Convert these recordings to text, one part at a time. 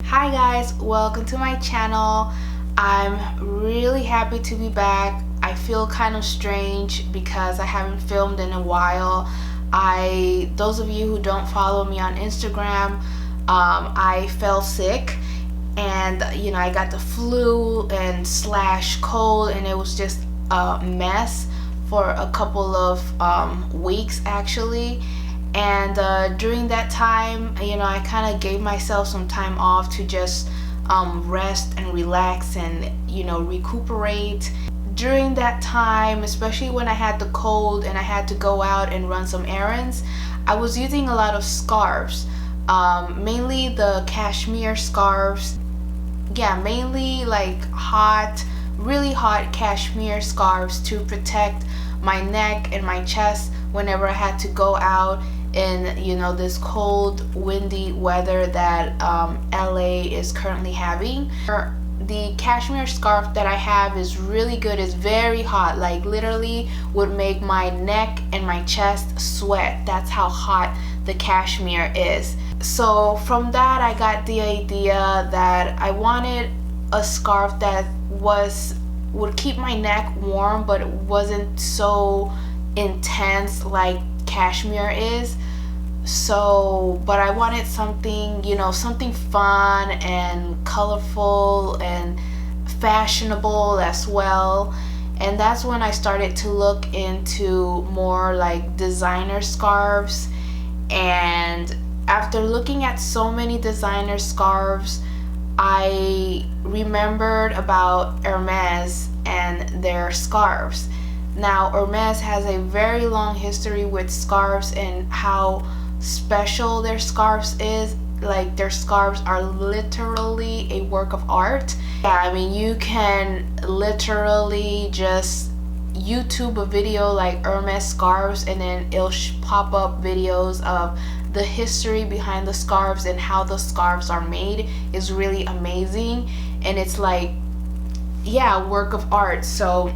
Hi guys, welcome to my channel. I'm really happy to be back. I feel kind of strange because I haven't filmed in a while. Those of you who don't follow me on Instagram, I fell sick and I got the flu and / cold, and it was just a mess for a couple of weeks actually. And during that time, I kind of gave myself some time off to just rest and relax and recuperate. During that time, especially when I had the cold and I had to go out and run some errands, I was using a lot of scarves, mainly the cashmere scarves. Yeah, mainly like really hot cashmere scarves to protect my neck and my chest whenever I had to go out in this cold, windy weather that LA is currently having. The cashmere scarf that I have is really good. It's very hot, like literally would make my neck and my chest sweat. That's how hot the cashmere is. So from that, I got the idea that I wanted a scarf that would keep my neck warm, but it wasn't so intense like cashmere is. So, but I wanted something, something fun and colorful and fashionable as well. And that's when I started to look into more like designer scarves. And after looking at so many designer scarves, I remembered about HERMES and their scarves. Now, HERMES has a very long history with scarves and how special their scarves is. Like, their scarves are literally a work of art. Yeah, I mean, you can literally just YouTube a video like HERMES scarves, and then it'll pop up videos of the history behind the scarves and how the scarves are made. Is really amazing, and it's like, yeah, work of art. So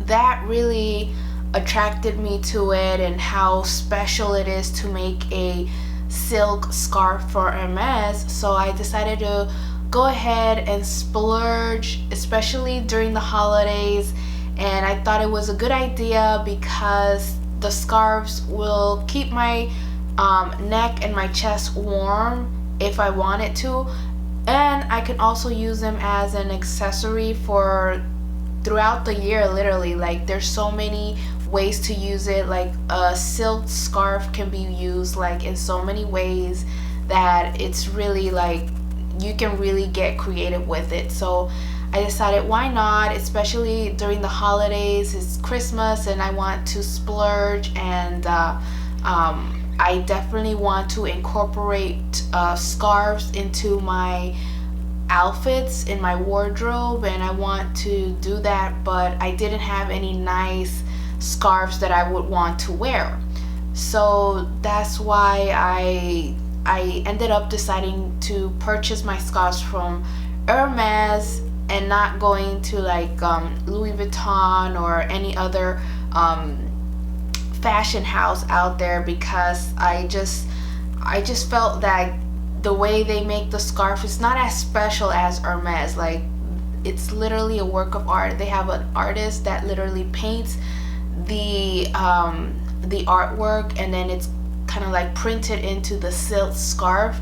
that really attracted me to it, and how special it is to make a silk scarf for HERMES. So I decided to go ahead and splurge, especially during the holidays. And I thought it was a good idea because the scarves will keep my neck and my chest warm if I wanted to, and I can also use them as an accessory for throughout the year. Literally, like, there's so many ways to use it. Like, a silk scarf can be used like in so many ways that it's really like you can really get creative with it. So I decided, why not, especially during the holidays. It's Christmas and I want to splurge, and I definitely want to incorporate scarves into my outfits in my wardrobe, and I want to do that, but I didn't have any nice scarves that I would want to wear. So that's why I ended up deciding to purchase my scarves from HERMES and not going to like Louis Vuitton or any other fashion house out there, because I just felt that the way they make the scarf is not as special as HERMES. Like, it's literally a work of art. They have an artist that literally paints the artwork, and then it's kind of like printed into the silk scarf,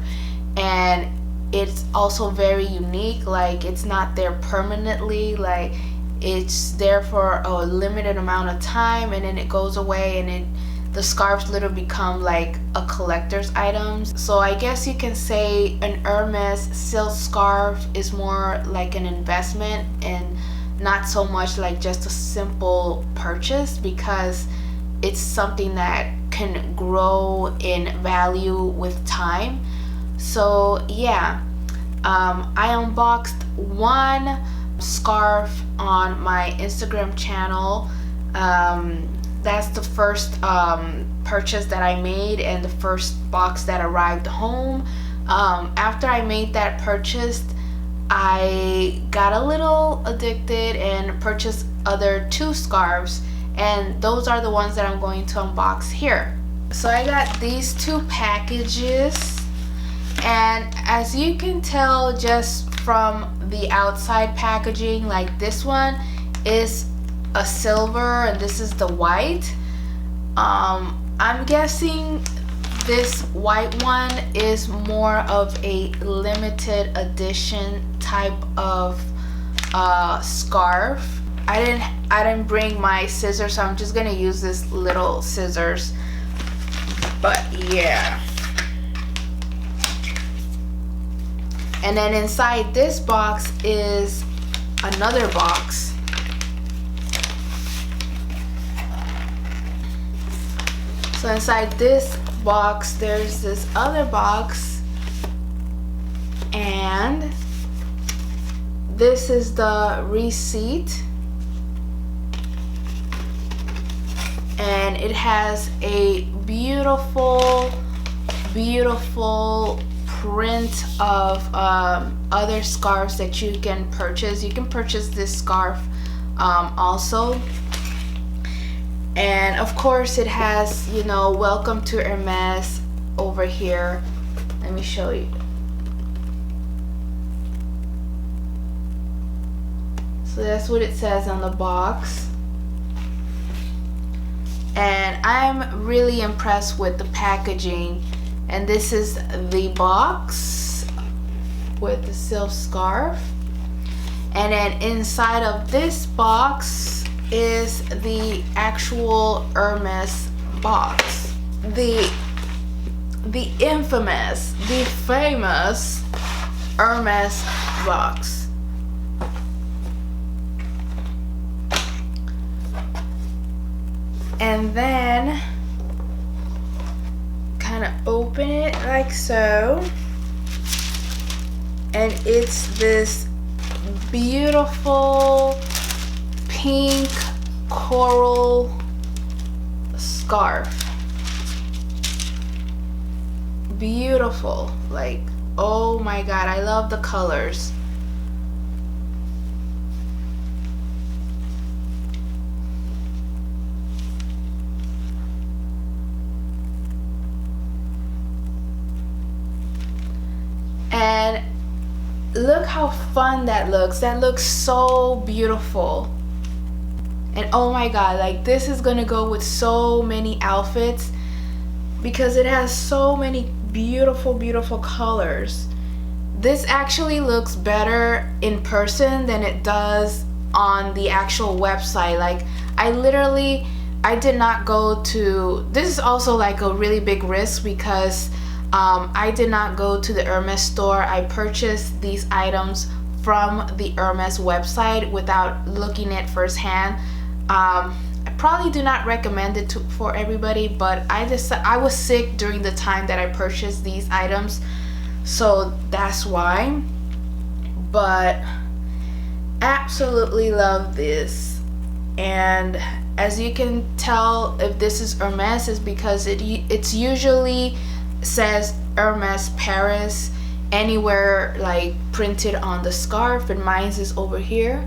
and it's also very unique. Like, it's not there permanently, like it's there for a limited amount of time, and then it goes away, and the scarves literally become like a collector's items. So I guess you can say an HERMES silk scarf is more like an investment and not so much like just a simple purchase, because it's something that can grow in value with time. So yeah, I unboxed one scarf on my Instagram channel. That's the first purchase that I made, and the first box that arrived home. After I made that purchase, I got a little addicted and purchased other 2 scarves, and those are the ones that I'm going to unbox here. So I got these 2 packages, And as you can tell just from the outside packaging, like this one is a silver and this is the white. I'm guessing this white one is more of a limited edition type of scarf. I didn't bring my scissors, so I'm just gonna use this little scissors. But yeah. And then inside this box is another box. So inside this box there's this other box, and this is the receipt, and it has a beautiful print of other scarves that you can purchase. You can purchase this scarf also. And of course it has, you know, welcome to Hermes over here. Let me show you. So that's what it says on the box. And I'm really impressed with the packaging. And this is the box with the silk scarf. And then inside of this box is the actual Hermes box. The infamous, the famous Hermes box. And then kind of open it like so, and it's this beautiful pink coral scarf. Beautiful, like, oh my god, I love the colors. And look how fun that looks. That looks so beautiful. And oh my god, like this is gonna go with so many outfits because it has so many beautiful colors. This actually looks better in person than it does on the actual website. Like I did not go to, this is also like a really big risk because I did not go to the Hermes store. I purchased these items from the Hermes website without looking at firsthand. I probably do not recommend it for everybody, but I was sick during the time that I purchased these items, so that's why. But absolutely love this. And as you can tell, if this is Hermes, is because it's usually says Hermes Paris anywhere, like printed on the scarf, and mine is over here.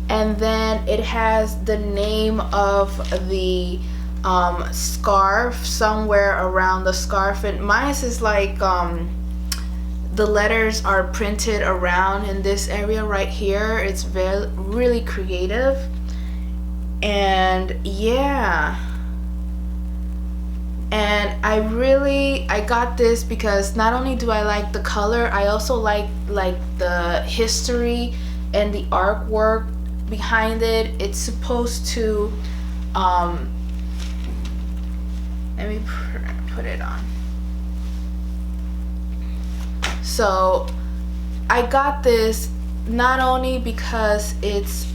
And then it has the name of the scarf somewhere around the scarf, and mine is like the letters are printed around in this area right here. It's really creative. And yeah, and I got this because not only do I like the color, I also like the history and the artwork behind it. It's supposed to let me put it on. So I got this not only because it's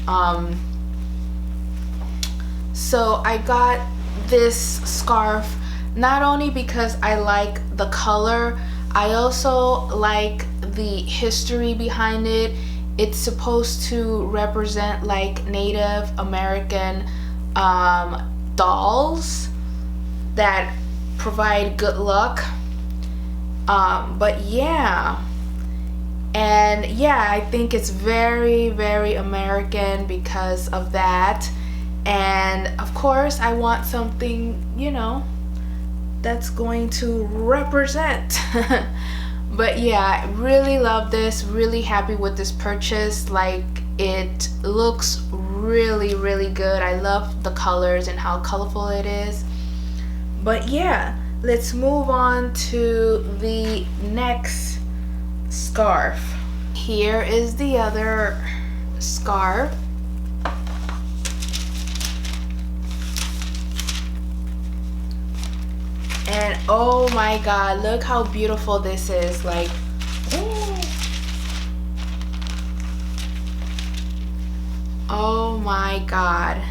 so I got this scarf not only because I like the color, I also like the history behind it. It's supposed to represent like Native American dolls that provide good luck. But yeah, and yeah, I think it's very American because of that. And of course I want something, you know, that's going to represent. But yeah, I really love this, really happy with this purchase. Like, it looks really, really good. I love the colors and how colorful it is. But yeah, let's move on to the next scarf. Here is the other scarf. And oh my god, look how beautiful this is. Like, oh my god.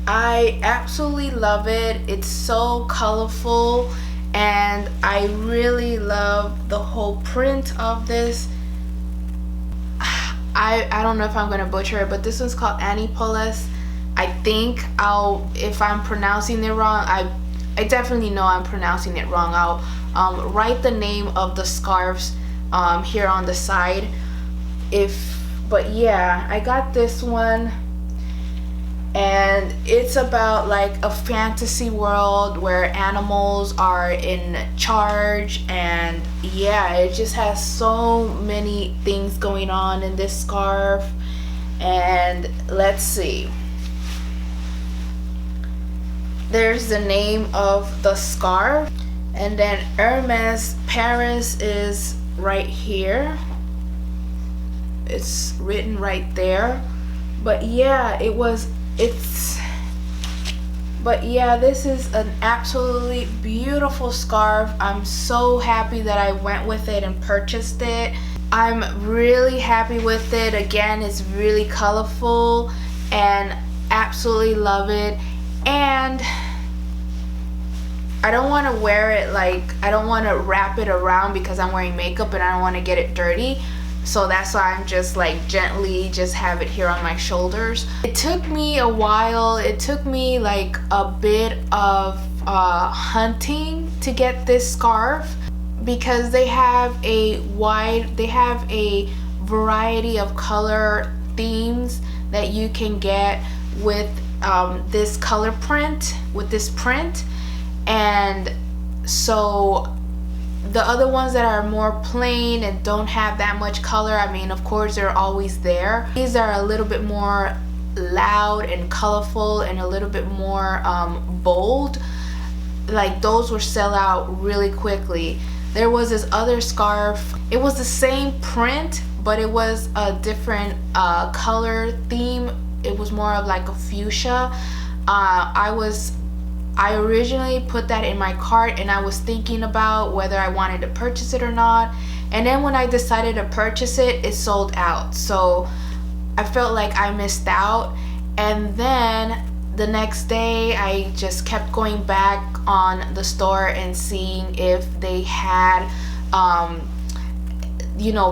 I absolutely love it. It's so colorful, and I really love the whole print of this. I don't know if I'm gonna butcher it, but this one's called Annipolis. I think if I'm pronouncing it wrong, I definitely know I'm pronouncing it wrong. I'll write the name of the scarves here on the side. But yeah, I got this one. And it's about like a fantasy world where animals are in charge, and yeah, it just has so many things going on in this scarf. And let's see, there's the name of the scarf, and then Hermes Paris is right here. It's written right there. But yeah, this is an absolutely beautiful scarf. I'm so happy that I went with it and purchased it. I'm really happy with it. Again, it's really colorful and absolutely love it. And I don't want to wear it, like, I don't want to wrap it around because I'm wearing makeup and I don't want to get it dirty. So that's why I'm just like gently just have it here on my shoulders. It took me a while. It took me like a bit of hunting to get this scarf, because they have a variety of color themes that you can get with this color print, with this print. And so the other ones that are more plain and don't have that much color, I mean, of course, they're always there. These are a little bit more loud and colorful and a little bit more bold. Like, those will sell out really quickly. There was this other scarf. It was the same print, but it was a different color theme. It was more of like a fuchsia. I originally put that in my cart, and I was thinking about whether I wanted to purchase it or not. And then when I decided to purchase it, it sold out. So I felt like I missed out. And then the next day, I just kept going back on the store and seeing if they had,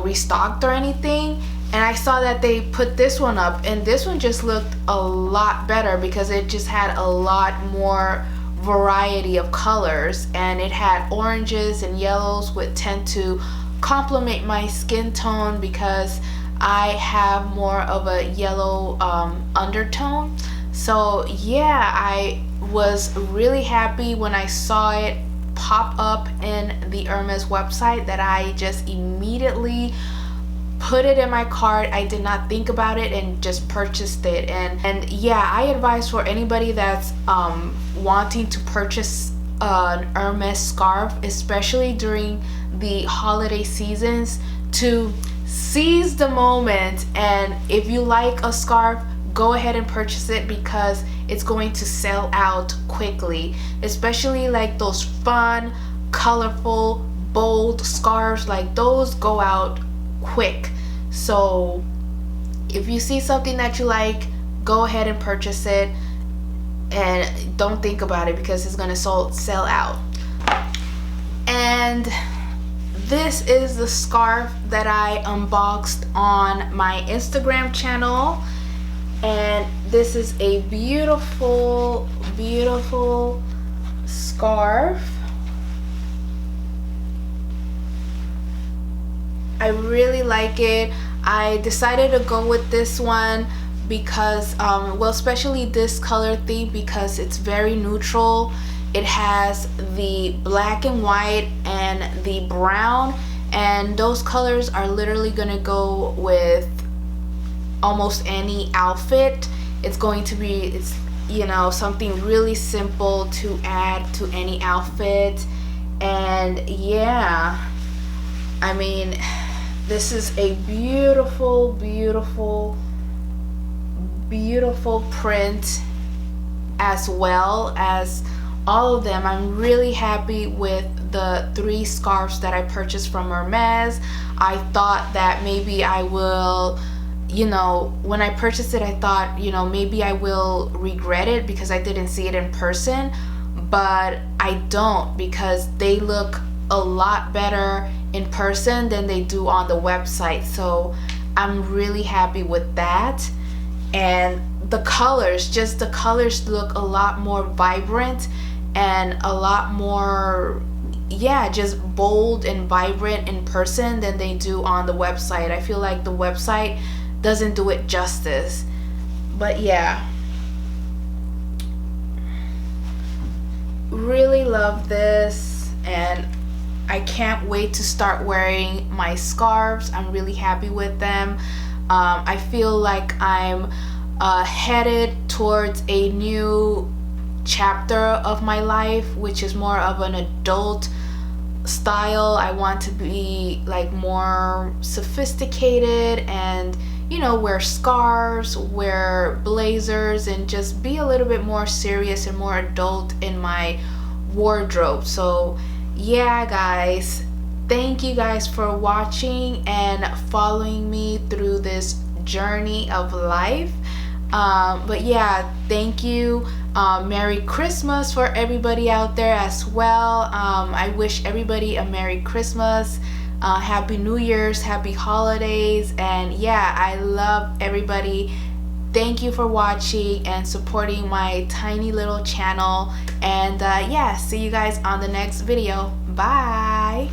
restocked or anything. And I saw that they put this one up, and this one just looked a lot better because it just had a lot more variety of colors, and it had oranges and yellows, which tend to complement my skin tone because I have more of a yellow undertone. So yeah, I was really happy when I saw it pop up in the Hermes website that I just immediately put it in my cart. I did not think about it and just purchased it. And yeah, I advise for anybody that's wanting to purchase an Hermes scarf, especially during the holiday seasons, to seize the moment. And if you like a scarf, go ahead and purchase it because it's going to sell out quickly, especially like those fun, colorful, bold scarves. Like, those go out quick. So if you see something that you like, go ahead and purchase it, and don't think about it because it's gonna sell out. And this is the scarf that I unboxed on my Instagram channel. And this is a beautiful, beautiful scarf. I really like it. I decided to go with this one because well, especially this color theme, because it's very neutral. It has the black and white and the brown, and those colors are literally gonna go with almost any outfit. It's going to be, it's, you know, something really simple to add to any outfit. And yeah, I mean, this is a beautiful, beautiful, beautiful print, as well as all of them. I'm really happy with the 3 scarves that I purchased from Hermes. I thought that maybe I will, you know, when I purchased it, I thought, you know, maybe I will regret it because I didn't see it in person, but I don't, because they look a lot better in person than they do on the website. So I'm really happy with that. And the colors, just the colors look a lot more vibrant and a lot more, yeah, just bold and vibrant in person than they do on the website. I feel like the website doesn't do it justice. But yeah, really love this, and I can't wait to start wearing my scarves. I'm really happy with them. I feel like I'm headed towards a new chapter of my life, which is more of an adult style. I want to be like more sophisticated and, you know, wear scarves, wear blazers, and just be a little bit more serious and more adult in my wardrobe. So yeah, guys, thank you guys for watching and following me through this journey of life. But yeah, thank you. Merry Christmas for everybody out there as well. I wish everybody a Merry Christmas, Happy New Year's, Happy Holidays, and yeah, I love everybody. Thank you for watching and supporting my tiny little channel, and yeah, see you guys on the next video. Bye.